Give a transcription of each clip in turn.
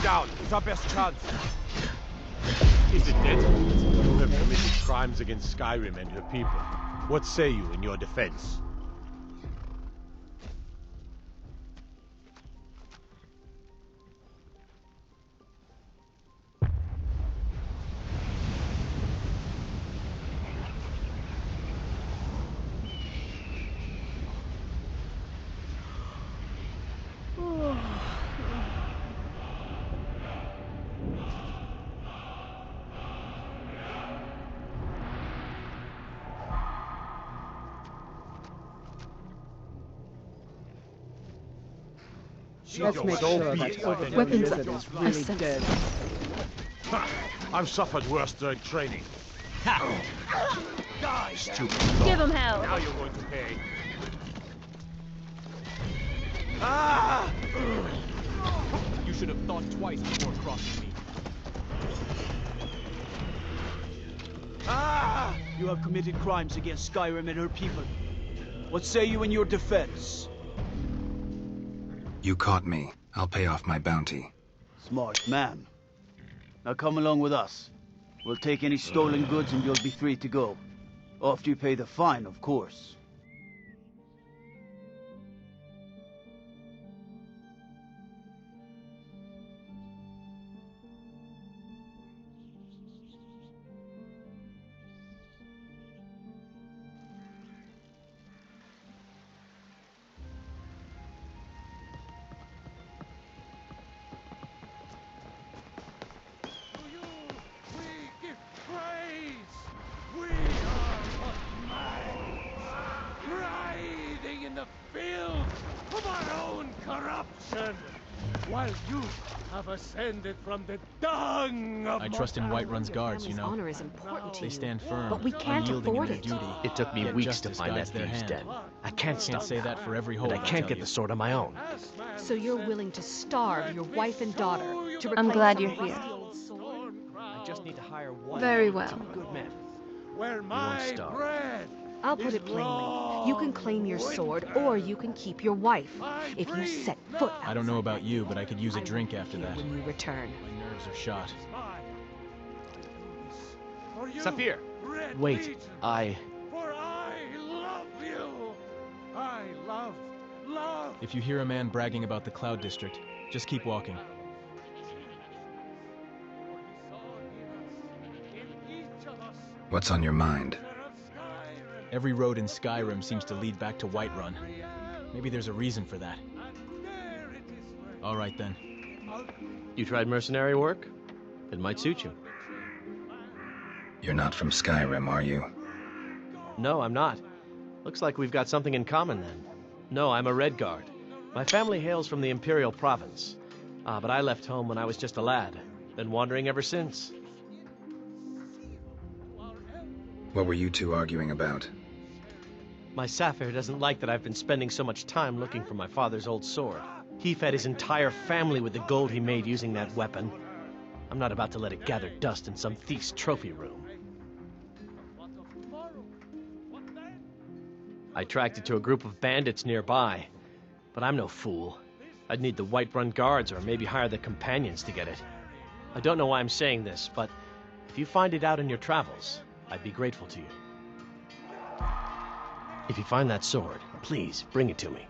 down. It's our best chance. Is it dead? You have committed crimes against Skyrim and her people. What say you in your defense? Let's make sure that weapons is really dead. I've suffered worse during training. Die, stupid Give dog. him hell. Now you're going to pay. Ah! You should have thought twice before crossing me. Ah! You have committed crimes against Skyrim and her people. What say you in your defense? You caught me. I'll pay off my bounty. Smart man. Now come along with us. We'll take any stolen goods and you'll be free to go. After you pay the fine, of course. While you have ascended from the dung of I trust in Whiterun's guards, you know. Honor is important to They you. stand firm, But we can't unyielding in afford their it. duty. It took me Yet weeks to justice find that guides their thieves' hand. den. I can't Can't stop say that for every hole. and I can't get the sword on my own. So you're willing to starve your wife and daughter to I'm replace glad some you're here. rusty old sword? I just need to hire one. Very well. Two good men. where my starve. bread I'll put it plainly. You can claim your sword, or you can keep your wife. If you set foot outside I don't know about you, but I could use a I drink will after be here that. when you return. My nerves are shot. Saphir! Wait, I... For I love you. I love. If you hear a man bragging about the Cloud District, just keep walking. What's on your mind? Every road in Skyrim seems to lead back to Whiterun. Maybe there's a reason for that. All right then. You tried mercenary work? It might suit you. You're not from Skyrim, are you? No, I'm not. Looks like we've got something in common then. No, I'm a Redguard. My family hails from the Imperial Province. But I left home when I was just a lad. Been wandering ever since. What were you two arguing about? My Saphir doesn't like that I've been spending so much time looking for my father's old sword. He fed his entire family with the gold he made using that weapon. I'm not about to let it gather dust in some thief's trophy room. I tracked it to a group of bandits nearby, but I'm no fool. I'd need the Whiterun guards or maybe hire the companions to get it. I don't know why I'm saying this, but if you find it out in your travels, I'd be grateful to you. If you find that sword, please bring it to me.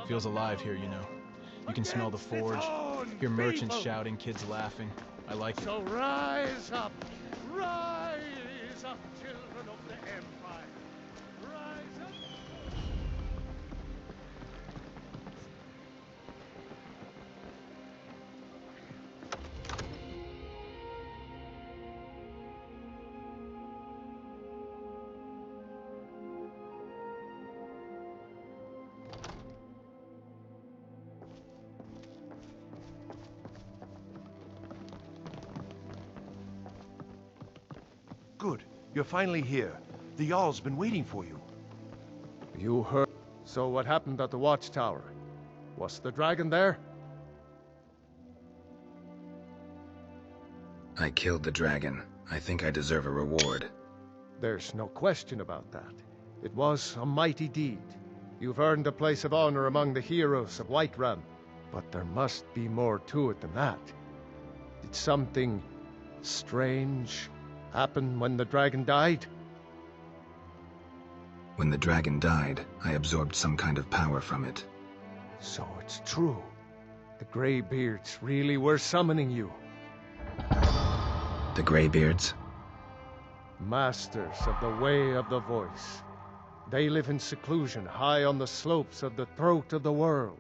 Feels alive here, you know. You can smell the forge, hear merchants shouting, kids laughing. I like it. So rise up, children of the Empire. Rise up. Good. You're finally here. The Jarl's been waiting for you. You heard. So what happened at the watchtower? Was the dragon there? I killed the dragon. I think I deserve a reward. There's no question about that. It was a mighty deed. You've earned a place of honor among the heroes of Whiterun. But there must be more to it than that. Did something strange happen when the dragon died? When the dragon died, I absorbed some kind of power from it. So it's true. The Greybeards really were summoning you. The Greybeards? Masters of the Way of the Voice. They live in seclusion high on the slopes of the throat of the world.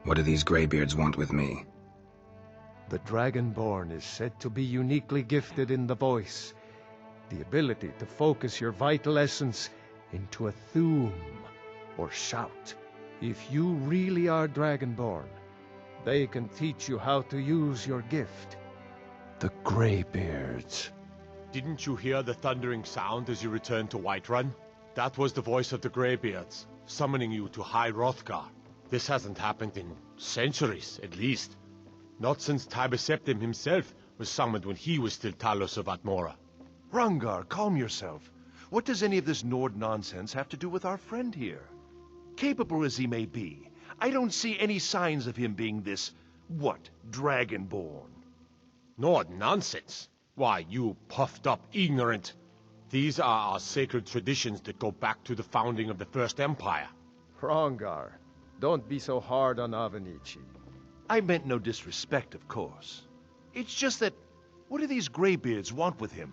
What do these Greybeards want with me? The Dragonborn is said to be uniquely gifted in the voice. The ability to focus your vital essence into a thume or shout. If you really are Dragonborn, they can teach you how to use your gift. The Greybeards. Didn't you hear the thundering sound as you returned to Whiterun? That was the voice of the Greybeards, summoning you to High Hrothgar. This hasn't happened in centuries, at least. Not since Tiber Septim himself was summoned when he was still Talos of Atmora. Rungar, calm yourself. What does any of this Nord nonsense have to do with our friend here? Capable as he may be, I don't see any signs of him being this, Dragonborn. Nord nonsense? Why, you puffed up ignorant. These are our sacred traditions that go back to the founding of the First Empire. Hrongar, don't be so hard on Avenici. I meant no disrespect, of course. It's just that, what do these Greybeards want with him?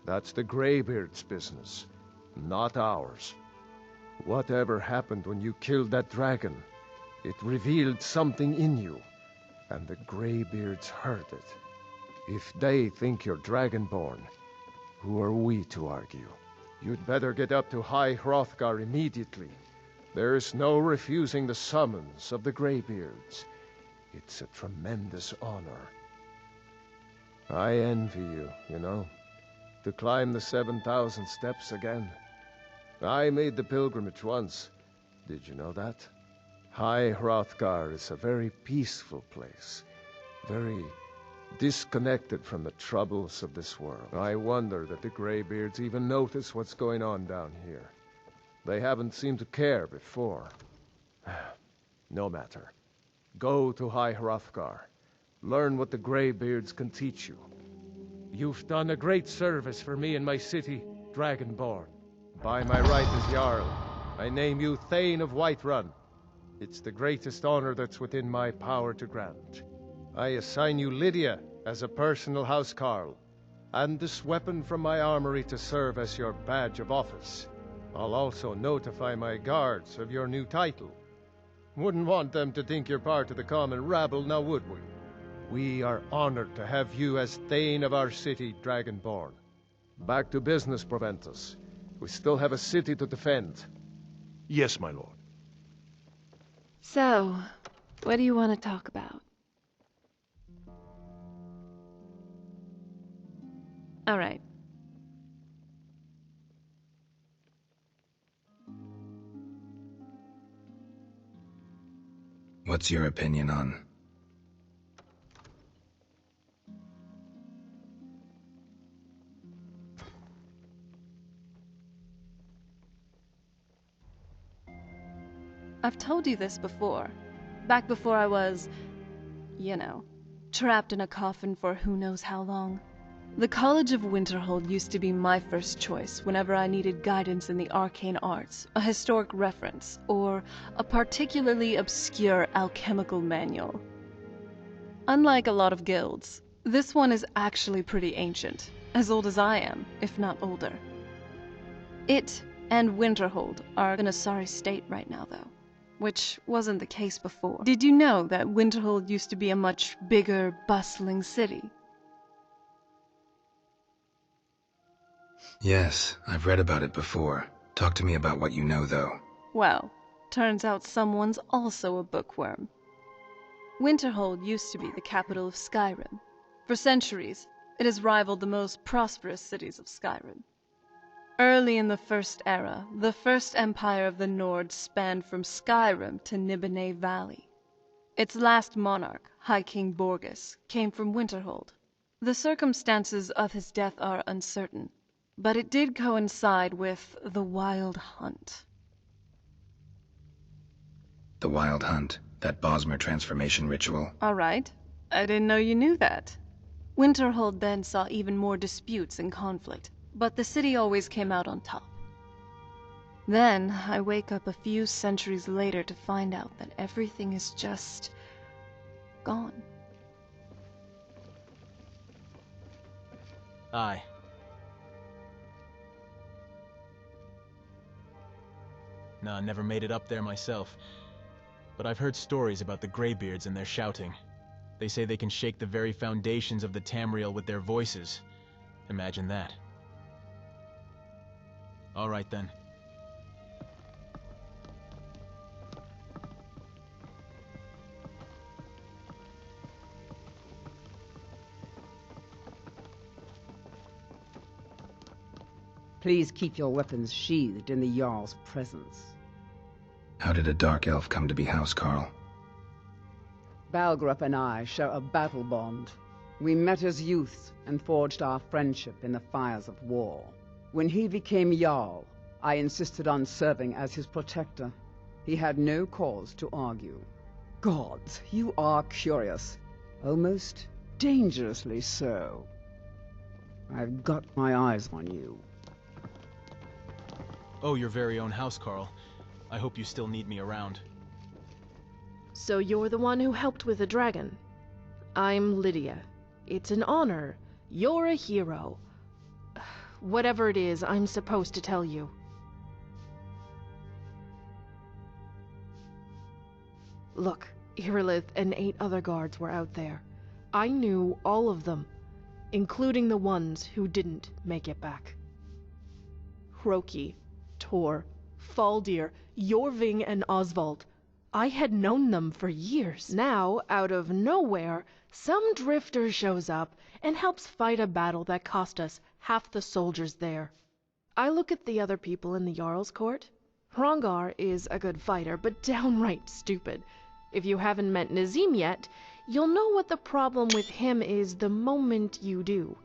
That's the Greybeards' business, not ours. Whatever happened when you killed that dragon, it revealed something in you, and the Greybeards heard it. If they think you're Dragonborn, who are we to argue? You'd better get up to High Hrothgar immediately. There's no refusing the summons of the Greybeards. It's a tremendous honor. I envy you, you know, to climb the 7,000 steps again. I made the pilgrimage once. Did you know that? High Hrothgar is a very peaceful place. Very disconnected from the troubles of this world. I wonder that the Greybeards even notice what's going on down here. They haven't seemed to care before. No matter. Go to High Hrothgar. Learn what the Greybeards can teach you. You've done a great service for me and my city, Dragonborn. By my right as Jarl, I name you Thane of Whiterun. It's the greatest honor that's within my power to grant. I assign you Lydia as a personal housecarl, and this weapon from my armory to serve as your badge of office. I'll also notify my guards of your new title. Wouldn't want them to think you're part of the common rabble, now would we? We are honored to have you as Thane of our city, Dragonborn. Back to business, Proventus. We still have a city to defend. Yes, my lord. So, what do you want to talk about? All right. What's your opinion on? I've told you this before. Back before I was, you know, trapped in a coffin for who knows how long. The College of Winterhold used to be my first choice whenever I needed guidance in the arcane arts, a historic reference, or a particularly obscure alchemical manual. Unlike a lot of guilds, this one is actually pretty ancient, as old as I am, if not older. It and Winterhold are in a sorry state right now, though, which wasn't the case before. Did you know that Winterhold used to be a much bigger, bustling city? Yes, I've read about it before. Talk to me about what you know, though. Well, turns out someone's also a bookworm. Winterhold used to be the capital of Skyrim. For centuries, it has rivaled the most prosperous cities of Skyrim. Early in the First Era, the First Empire of the Nord spanned from Skyrim to Nibelheim Valley. Its last monarch, High King Borgus, came from Winterhold. The circumstances of his death are uncertain, but it did coincide with the Wild Hunt. The Wild Hunt, that Bosmer transformation ritual. All right. I didn't know you knew that. Winterhold then saw even more disputes and conflict, but the city always came out on top. Then I wake up a few centuries later to find out that everything is just gone. Aye. Nah, never made it up there myself. But I've heard stories about the Greybeards and their shouting. They say they can shake the very foundations of the Tamriel with their voices. Imagine that. All right then. Please keep your weapons sheathed in the Jarl's presence. How did a Dark Elf come to be Housecarl? Balgrup and I share a battle bond. We met as youths and forged our friendship in the fires of war. When he became Jarl, I insisted on serving as his protector. He had no cause to argue. Gods, you are curious. Almost dangerously so. I've got my eyes on you. Oh, your very own Housecarl. I hope you still need me around. So you're the one who helped with the dragon? I'm Lydia. It's an honor. You're a hero. Whatever it is, I'm supposed to tell you. Look, Irilith and 8 other guards were out there. I knew all of them, including the ones who didn't make it back. Hroki, Tor, Faldir, Jorving, and Oswald. I had known them for years. Now, out of nowhere, some drifter shows up and helps fight a battle that cost us half the soldiers there. I look at the other people in the Jarl's court. Hrongar is a good fighter, but downright stupid. If you haven't met Nazim yet, you'll know what the problem with him is the moment you do.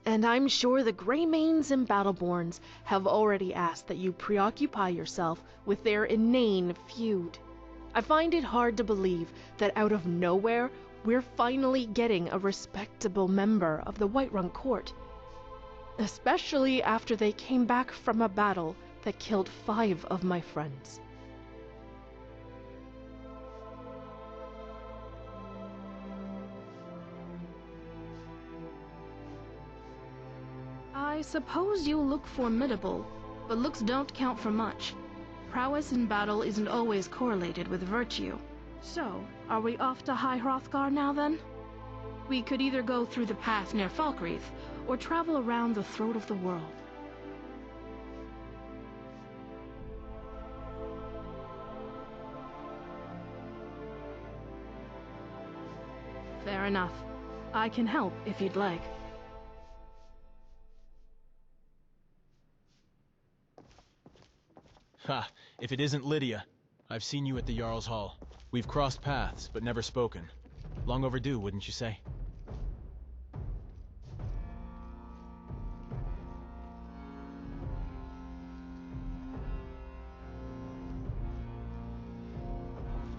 And I'm sure the Greymanes and Battleborns have already asked that you preoccupy yourself with their inane feud. I find it hard to believe that out of nowhere, we're finally getting a respectable member of the Whiterun court. Especially after they came back from a battle that killed 5 of my friends. I suppose you look formidable, but looks don't count for much. Prowess in battle isn't always correlated with virtue. So, are we off to High Hrothgar now then? We could either go through the path near Falkreath, or travel around the throat of the world. Fair enough. I can help if you'd like. Ha! If it isn't Lydia. I've seen you at the Jarl's Hall. We've crossed paths, but never spoken. Long overdue, wouldn't you say?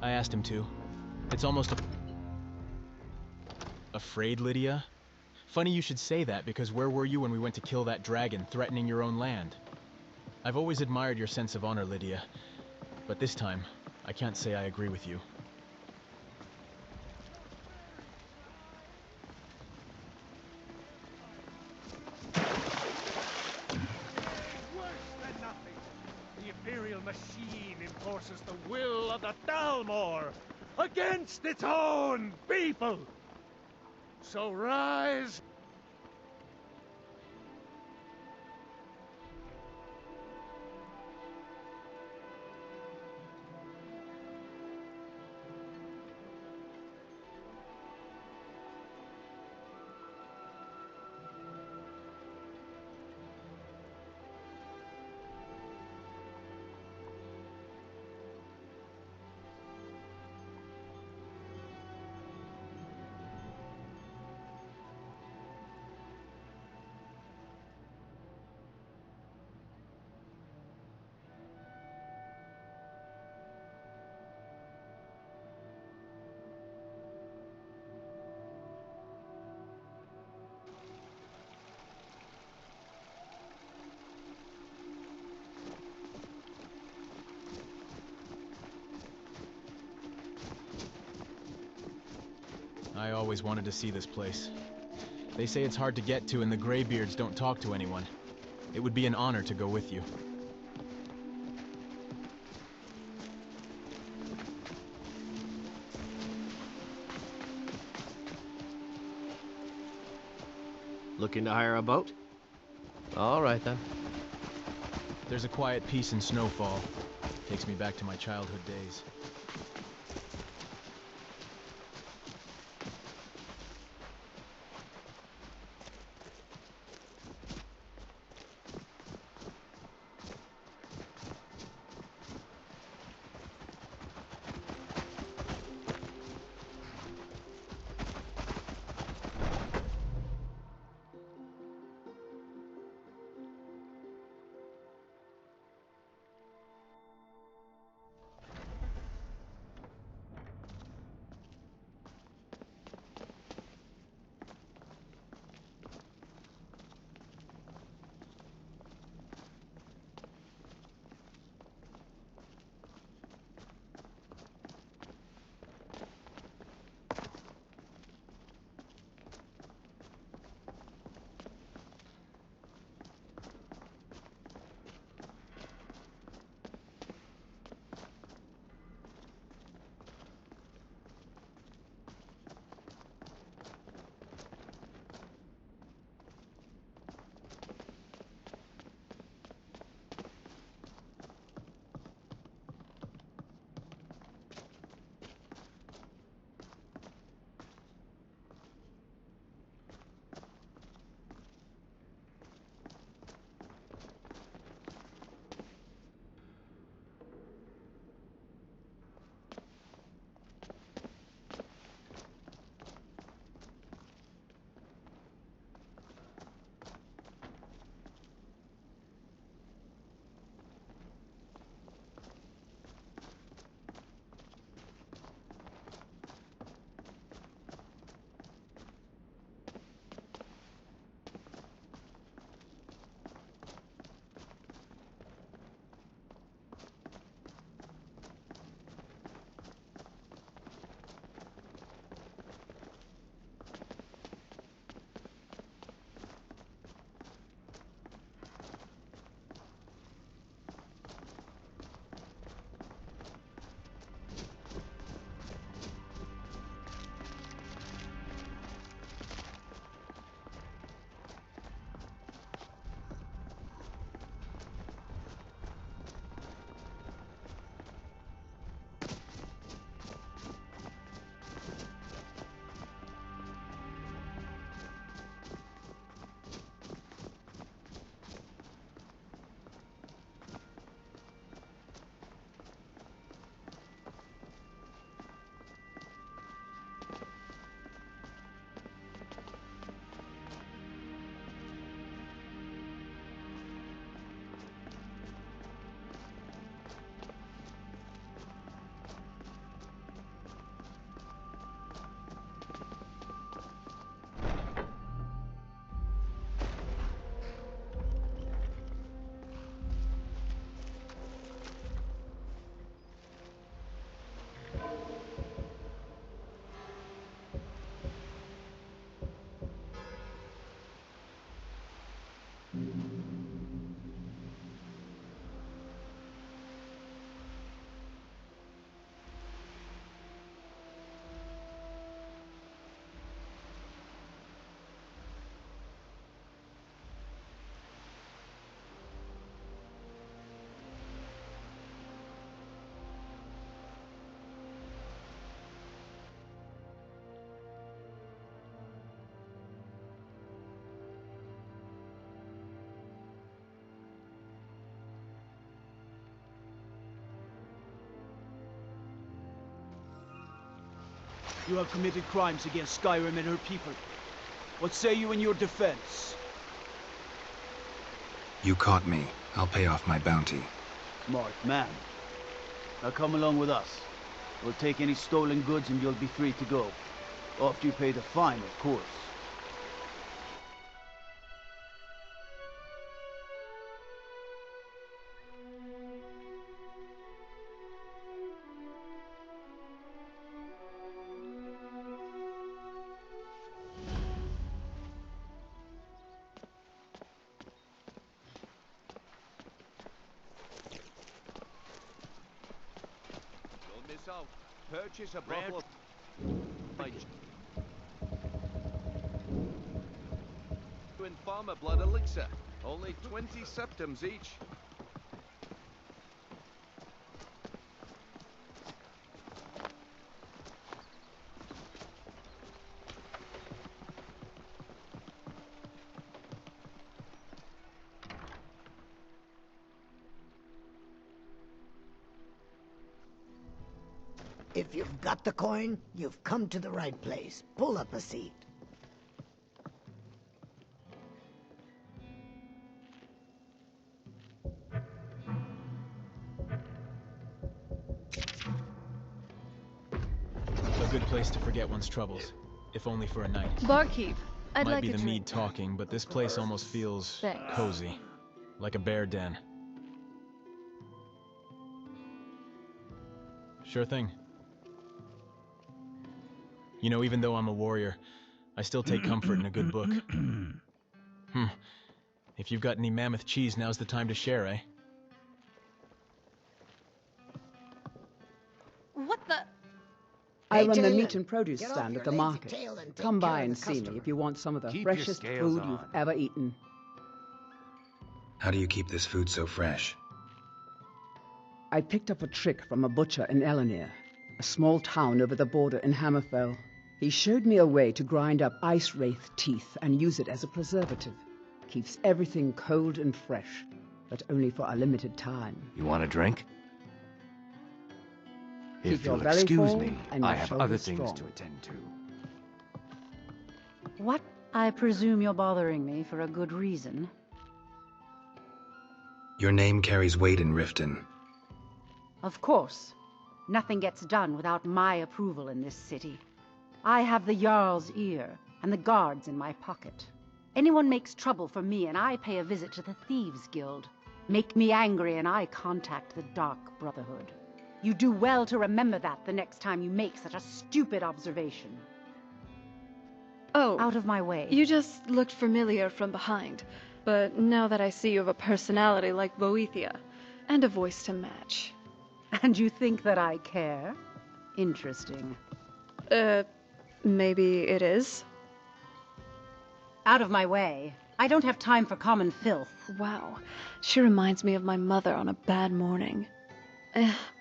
I asked him to. It's almost Afraid, Lydia? Funny you should say that, because where were you when we went to kill that dragon, threatening your own land? I've always admired your sense of honor, Lydia. But this time, I can't say I agree with you. Worse than nothing. The Imperial machine enforces the will of the Dalmor against its own people. So rise. I always wanted to see this place. They say it's hard to get to and the Greybeards don't talk to anyone. It would be an honor to go with you. Looking to hire a boat? All right, then. There's a quiet peace in Snowfall. Takes me back to my childhood days. You have committed crimes against Skyrim and her people. What say you in your defense? You caught me. I'll pay off my bounty. Smart man. Now come along with us. We'll take any stolen goods and you'll be free to go. After you pay the fine, of course. out. Purchase a bottle of... in farmer blood elixir. Only 20 septims each. If you've got the coin, you've come to the right place. Pull up a seat. A good place to forget one's troubles, if only for a night. Barkeep, I'd Might like be a the drink. mead talking, but this place almost feels Thanks. cozy, like a bear den. Sure thing. You know, even though I'm a warrior, I still take comfort in a good book. If you've got any mammoth cheese, now's the time to share, eh? What the? I Hey, run the Taylor, meat and produce get off stand your at the lazy market. tail and take Come care by of and the see me customer. if you want some of the Keep your freshest scales food you've on. ever eaten. How do you keep this food so fresh? I picked up a trick from a butcher in Elenir, a small town over the border in Hammerfell. He showed me a way to grind up ice wraith teeth and use it as a preservative. Keeps everything cold and fresh, but only for a limited time. You want a drink? Keep If your you'll belly excuse full me, and I your have other shoulders things strong. to attend to. What? I presume you're bothering me for a good reason. Your name carries weight in Riften. Of course. Nothing gets done without my approval in this city. I have the Jarl's ear, and the guards in my pocket. Anyone makes trouble for me, and I pay a visit to the Thieves' Guild. Make me angry, and I contact the Dark Brotherhood. You do well to remember that the next time you make such a stupid observation. Oh, Out of my way. you just looked familiar from behind. But now that I see you have a personality like Boethia, and a voice to match. And you think that I care? Interesting. Maybe it is? Out of my way. I don't have time for common filth. Wow, she reminds me of my mother on a bad morning.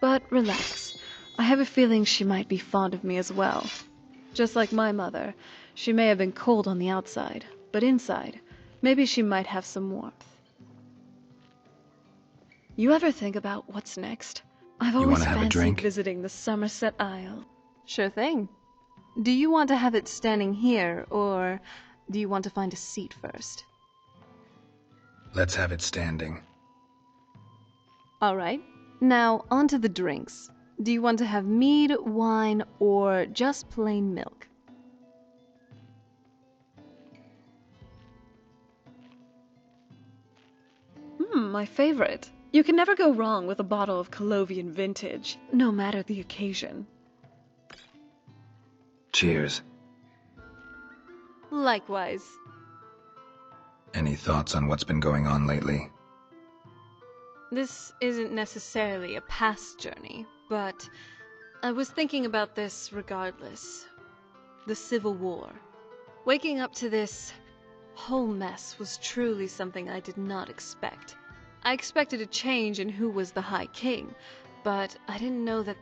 But relax. I have a feeling she might be fond of me as well. Just like my mother, she may have been cold on the outside, but inside, maybe she might have some warmth. You ever think about what's next? I've You always wanna have a fancied drink? visiting the Somerset Isle. Sure thing. Do you want to have it standing here, or do you want to find a seat first? Let's have it standing. All right. Now, on to the drinks. Do you want to have mead, wine, or just plain milk? My favorite. You can never go wrong with a bottle of Colovian vintage, no matter the occasion. Cheers. Likewise. Any thoughts on what's been going on lately? This isn't necessarily a past journey, but I was thinking about this regardless. The Civil War. Waking up to this whole mess was truly something I did not expect. I expected a change in who was the High King, but I didn't know that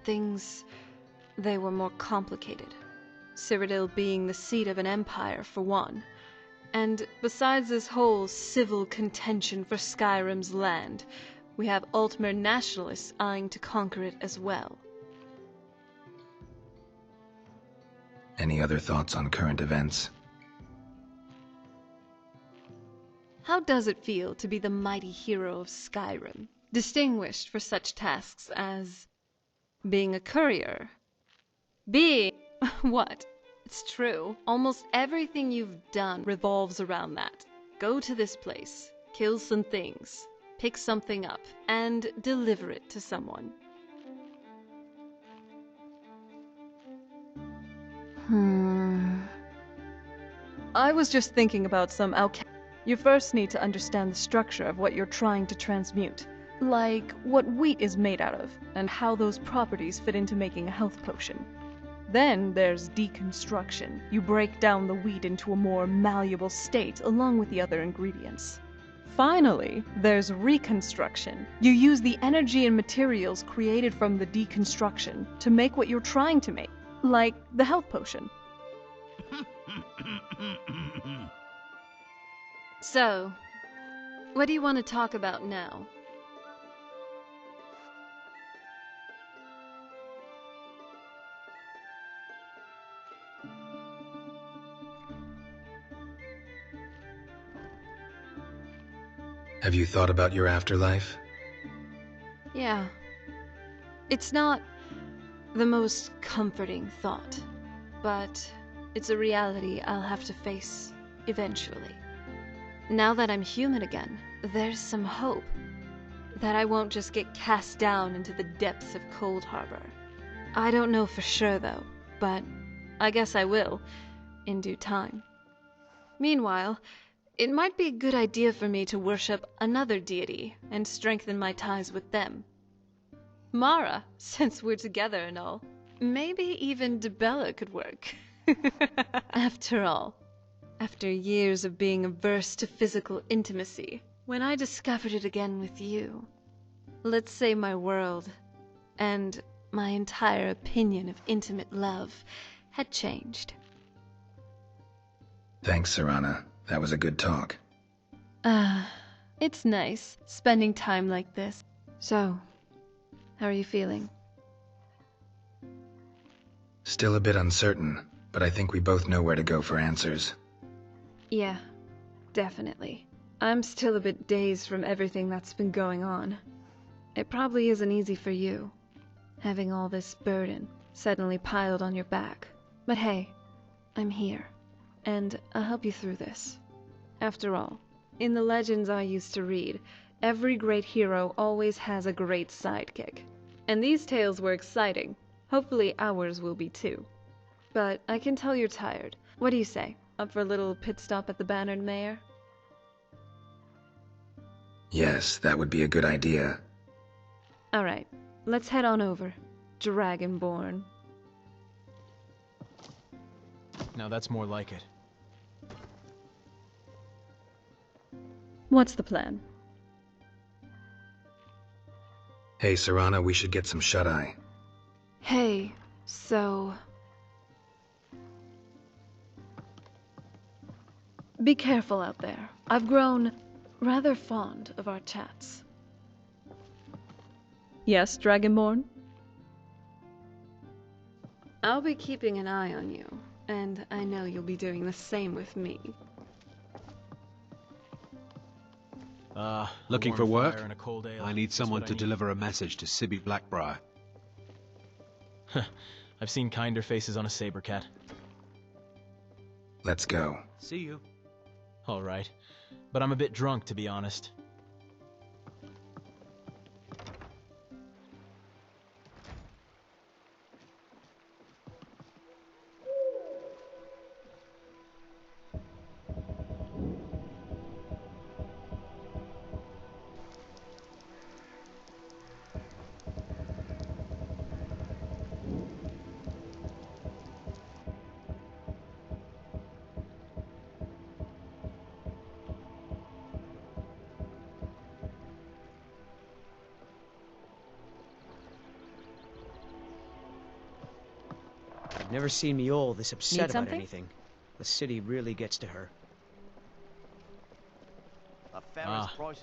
they were more complicated. Cyrodiil being the seat of an empire, for one. And besides this whole civil contention for Skyrim's land, we have Altmer nationalists eyeing to conquer it as well. Any other thoughts on current events? How does it feel to be the mighty hero of Skyrim, distinguished for such tasks as being a courier? What? It's true. Almost everything you've done revolves around that. Go to this place, kill some things, pick something up, and deliver it to someone. I was just thinking about some You first need to understand the structure of what you're trying to transmute. Like what wheat is made out of, and how those properties fit into making a health potion. Then there's deconstruction. You break down the wheat into a more malleable state along with the other ingredients. Finally, there's reconstruction. You use the energy and materials created from the deconstruction to make what you're trying to make, like the health potion. So, what do you want to talk about now? Have you thought about your afterlife? Yeah. It's not the most comforting thought, but it's a reality I'll have to face eventually. Now that I'm human again, there's some hope that I won't just get cast down into the depths of Cold Harbor. I don't know for sure though, but I guess I will, in due time. Meanwhile, it might be a good idea for me to worship another deity and strengthen my ties with them. Mara, since we're together and all. Maybe even Debella could work. After all, after years of being averse to physical intimacy, when I discovered it again with you, let's say my world and my entire opinion of intimate love had changed. Thanks, Serana. That was a good talk. It's nice spending time like this. So, how are you feeling? Still a bit uncertain, but I think we both know where to go for answers. Yeah, definitely. I'm still a bit dazed from everything that's been going on. It probably isn't easy for you, having all this burden suddenly piled on your back. But hey, I'm here, and I'll help you through this. After all, in the legends I used to read, every great hero always has a great sidekick. And these tales were exciting. Hopefully ours will be too. But I can tell you're tired. What do you say? Up for a little pit stop at the Bannered Mare? Yes, that would be a good idea. Alright, let's head on over. Dragonborn. Now that's more like it. What's the plan? Hey, Serana, we should get some shut-eye. Hey, so... Be careful out there. I've grown rather fond of our chats. Yes, Dragonborn? I'll be keeping an eye on you, and I know you'll be doing the same with me. Looking for work? And a cold ale. I need That's someone what to I need. deliver a message to Sibby Blackbriar. I've seen kinder faces on a saber cat. Let's go. See you. All right, but I'm a bit drunk, to be honest. I've never seen Miol this upset Need about something? anything. The city really gets to her.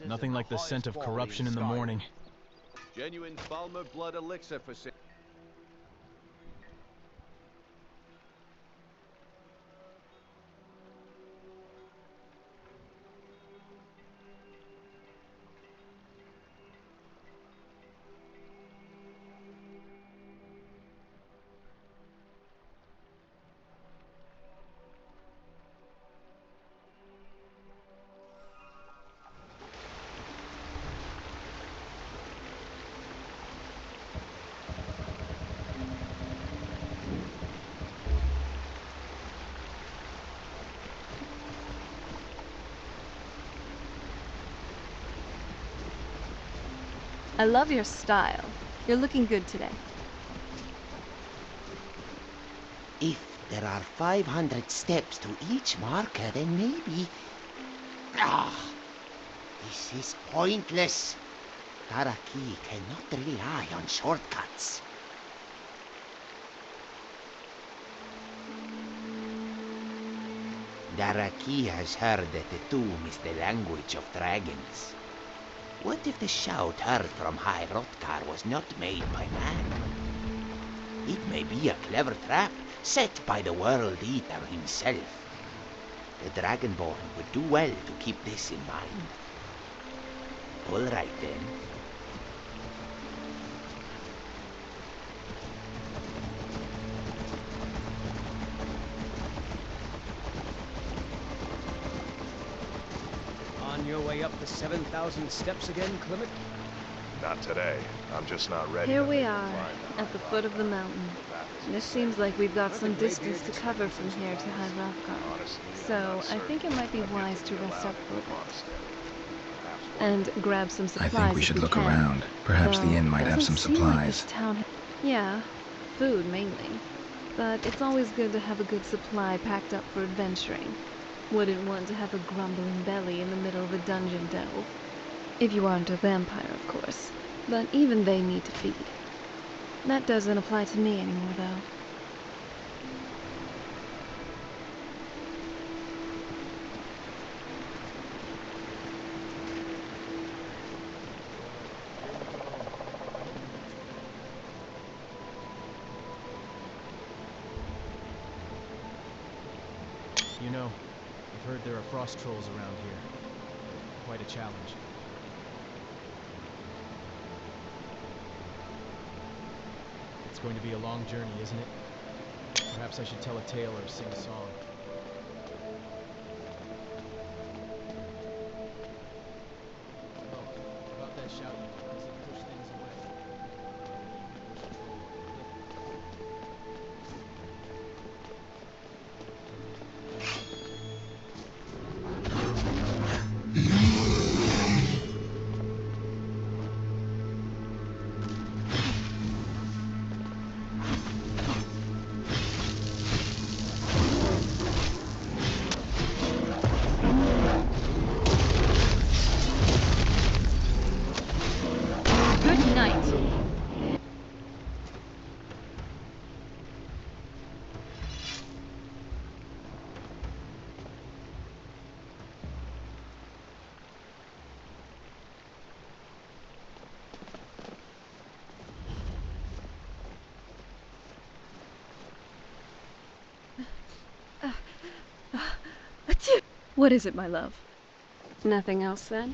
Nothing like the scent of corruption in the morning. Genuine Falmer blood elixir for sale. I love your style. You're looking good today. If there are 500 steps to each marker, then maybe... Ah! This is pointless. Taraki cannot rely on shortcuts. Daraki has heard that the tomb is the language of dragons. What if the shout heard from High Hrothgar was not made by man? It may be a clever trap set by the World Eater himself. The Dragonborn would do well to keep this in mind. All right then. On your way up the 7,000 steps again, Clement? Not today. I'm just not ready. Here we are, at the foot of the mountain. This seems like we've got some distance to cover from here to High Hrothgar. So I think it might be wise to rest up for a bit. And grab some supplies. I think we should look around. Perhaps the inn might have some supplies. Yeah, food mainly. But it's always good to have a good supply packed up for adventuring. Wouldn't want to have a grumbling belly in the middle of a dungeon delve. If you aren't a vampire, of course. But even they need to feed. That doesn't apply to me anymore, though. You know, I've heard there are frost trolls around here. Quite a challenge. It's going to be a long journey, isn't it? Perhaps I should tell a tale or sing a song. Oh, about that shouting, does it push things away? Good night. What is it, my love? Nothing else, then?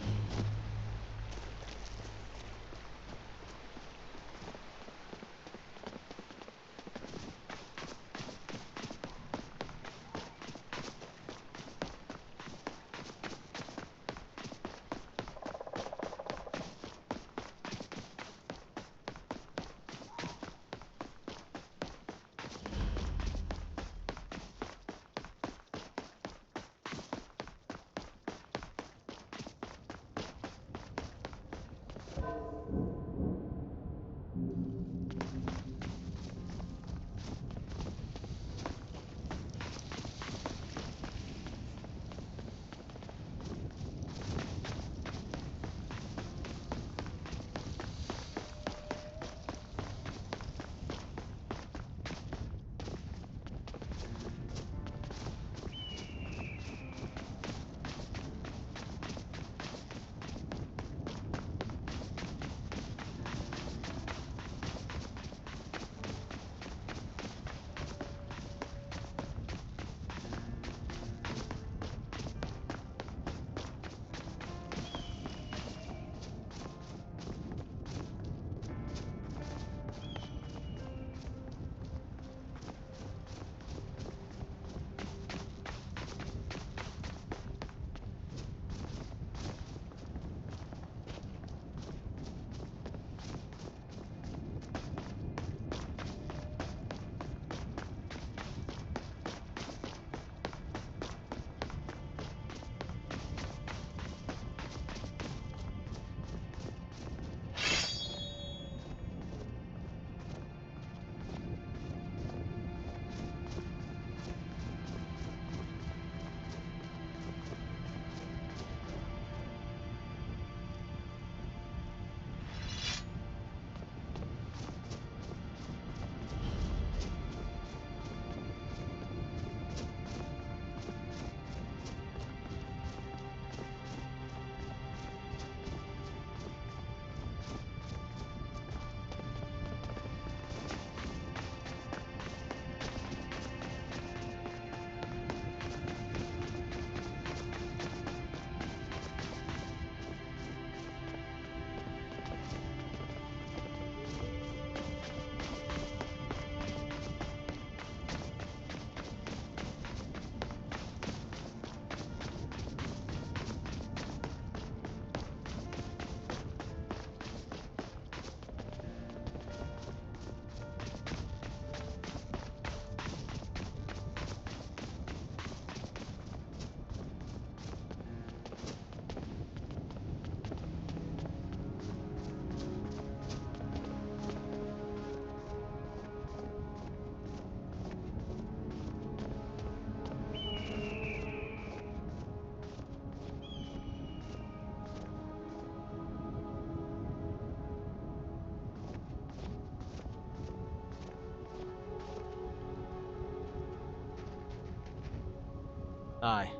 Aye.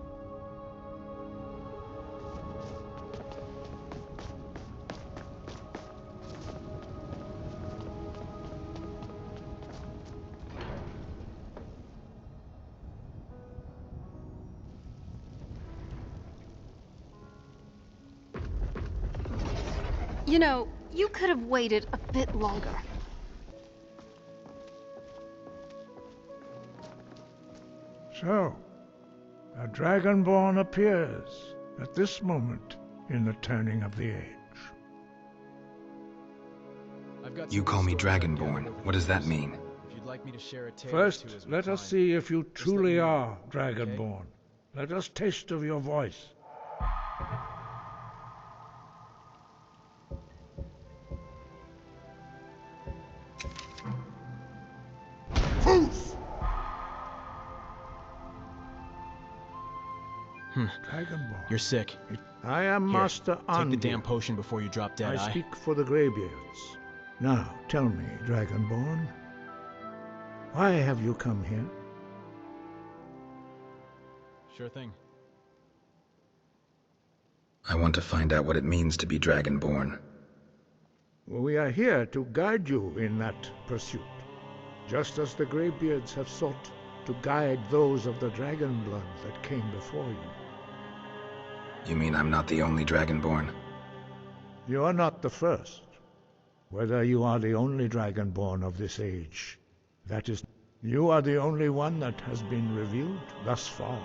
You know, you could have waited a bit longer. So, a Dragonborn appears at this moment in the turning of the age. You call me Dragonborn. What does that mean? If you'd like me to share a tale First, or two as we let us climb, see if you just let me truly know, are okay? Dragonborn. Let us taste of your voice. Dragonborn. You're sick. I am Here, Master take Andir. the damn potion before you drop dead, I speak for the Greybeards. Now, tell me, Dragonborn, why have you come here? Sure thing. I want to find out what it means to be Dragonborn. We are here to guide you in that pursuit, just as the Greybeards have sought to guide those of the dragon blood that came before you. You mean I'm not the only Dragonborn? You are not the first. Whether you are the only Dragonborn of this age, that is, you are the only one that has been revealed thus far.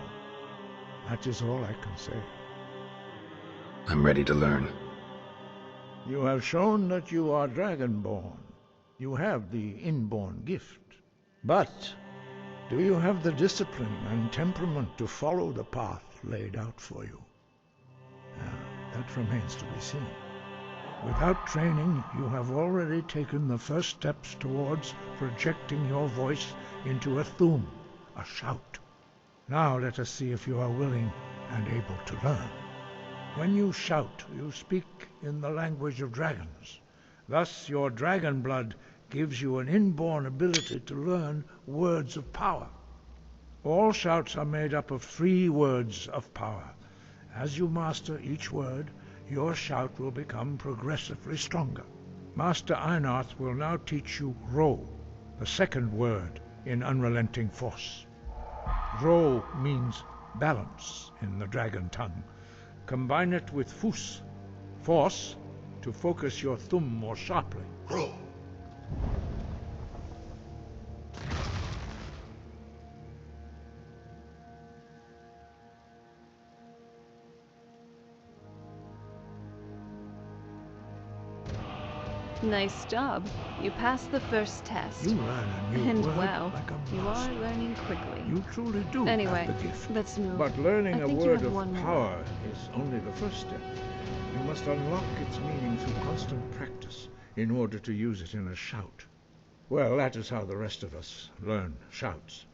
That is all I can say. I'm ready to learn. You have shown that you are Dragonborn. You have the inborn gift. But do you have the discipline and temperament to follow the path laid out for you? That remains to be seen. Without training, you have already taken the first steps towards projecting your voice into a thum, a shout. Now let us see if you are willing and able to learn. When you shout, you speak in the language of dragons. Thus, your dragon blood gives you an inborn ability to learn words of power. All shouts are made up of 3 words of power. As you master each word, your shout will become progressively stronger. Master Einarth will now teach you Ro, the second word in Unrelenting Force. Ro means balance in the dragon tongue. Combine it with Fus, force, to focus your thumb more sharply. Ro. Nice job. You passed the first test. You learn a new And word wow, like a you are master. learning quickly. You truly do Anyway, have the gift. let's move. But learning I a think you word have of one more. power is only the first step. You must unlock its meaning through constant practice in order to use it in a shout. Well, that is how the rest of us learn shouts.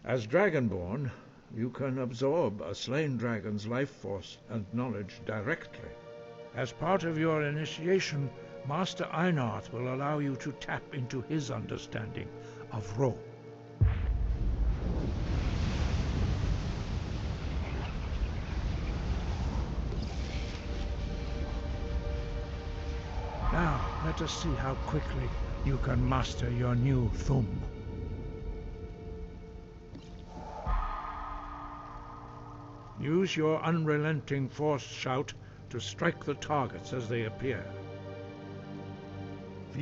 As Dragonborn, you can absorb a slain dragon's life force and knowledge directly. As part of your initiation, Master Einarth will allow you to tap into his understanding of Ro. Now, let us see how quickly you can master your new thum. Use your unrelenting force shout to strike the targets as they appear. Do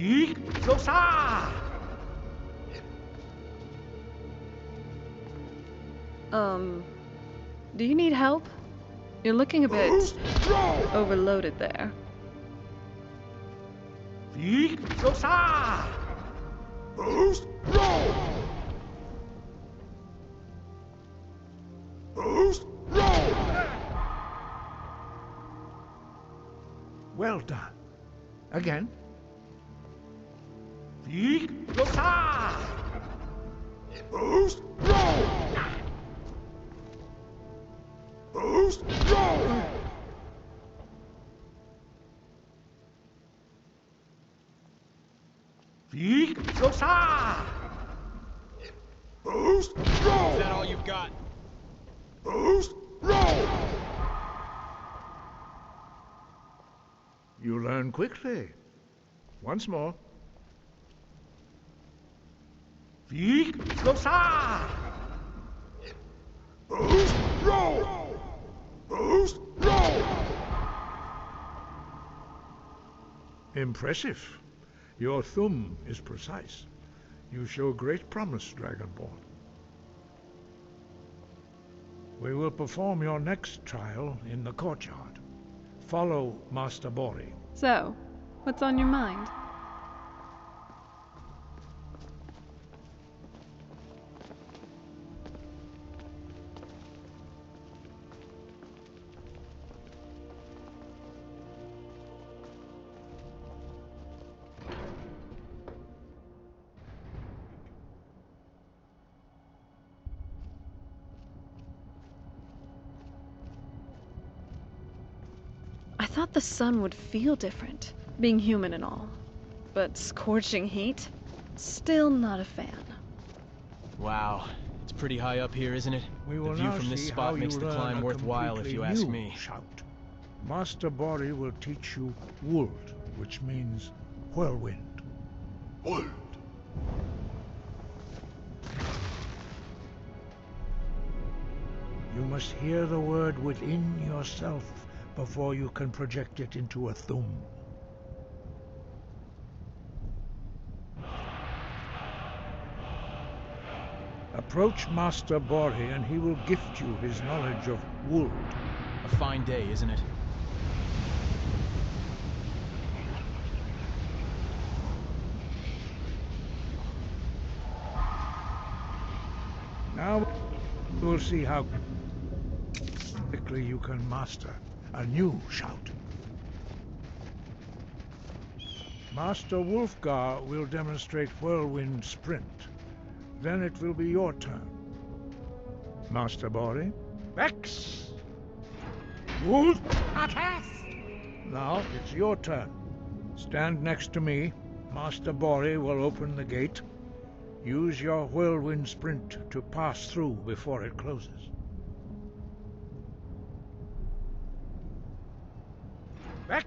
you need help? You're looking a bit overloaded there. Well done. Again. Is that all you've got? You learn quickly. Once more. Impressive. Your thumb is precise. You show great promise, Dragonborn. We will perform your next trial in the courtyard. Follow Master Bori. So, what's on your mind? I thought the sun would feel different, being human and all. But scorching heat? Still not a fan. Wow, it's pretty high up here, isn't it? We will The view now from this see spot how makes you the learn climb a worthwhile if you ask completely me. new shout. Master Bori will teach you Wold, which means whirlwind. Wold. You must hear the word within yourself before you can project it into a thum. Approach Master Bori and he will gift you his knowledge of Wold. A fine day, isn't it? Now we'll see how quickly you can master a new shout. Master Wulfgar will demonstrate Whirlwind Sprint. Then it will be your turn. Master Bori? Vex! Wolf! Attack! Now it's your turn. Stand next to me. Master Bori will open the gate. Use your Whirlwind Sprint to pass through before it closes. Back!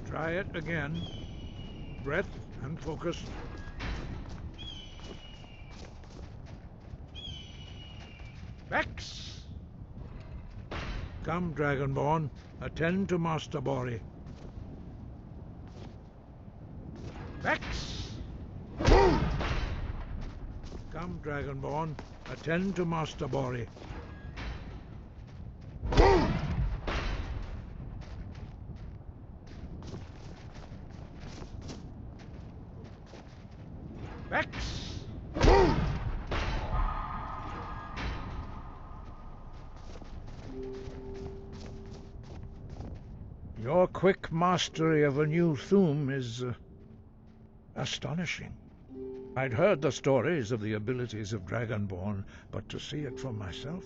Try it again. Breath and focus. Vex! Come, Dragonborn. Attend to Master Bori. Vex! Come, Dragonborn. Attend to Master Bori. Vex! Your quick mastery of a new thum is astonishing. I'd heard the stories of the abilities of Dragonborn, but to see it for myself...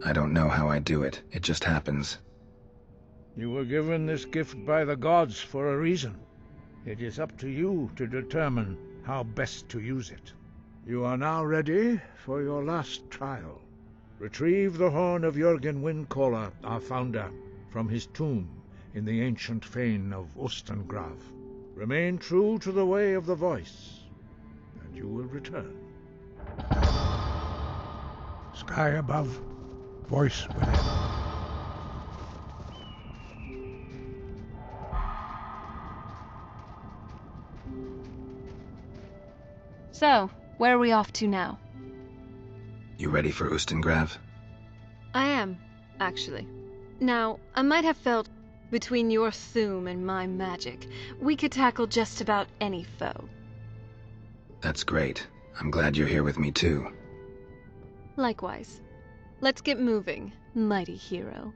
I don't know how I do it. It just happens. You were given this gift by the gods for a reason. It is up to you to determine how best to use it. You are now ready for your last trial. Retrieve the horn of Jürgen Windcaller, our founder, from his tomb in the ancient fane of Ostengrav. Remain true to the way of the voice, and you will return. Sky above, voice within. So, where are we off to now? You ready for Ostengrav? I am, actually. Now, I might have felt between your thum and my magic, we could tackle just about any foe. That's great. I'm glad you're here with me too. Likewise. Let's get moving, mighty hero.